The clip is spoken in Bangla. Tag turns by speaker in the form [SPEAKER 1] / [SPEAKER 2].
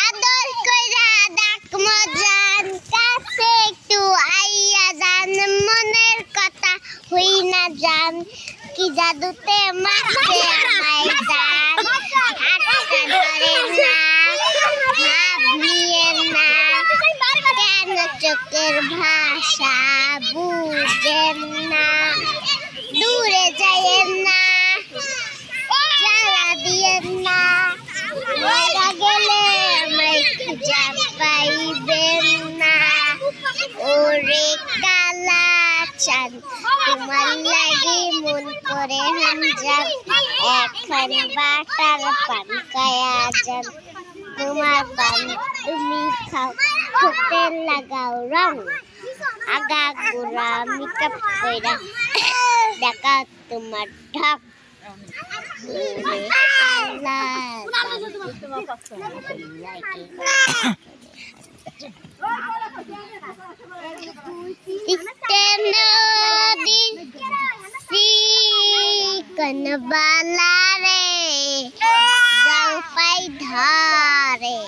[SPEAKER 1] আদর কইরা ডাক মজান কাছে একটু আইয়া যান মনের কথা হই না যান কি জাদুতে মারছে আমায় জান হাতটা ধরেন না ভাব নিয়েন না কেন চোখের ভাষা বুঝেন না দূরে যাইয়েন না জ্বালা দিয়েন না মারা গেলে আমায় খুঁজা পাইবেন না ওরে কালা চাঁদ তোমার লাগি মন করে হানজান এখন বাটার পান খায়া যান তোমার পান তুমি খাও ঠোঁটে লাগাও রং আগা গোড়া মেকআপ কইরা দেখা তোমার ঢাক कनबाला रे जलपाई धारे।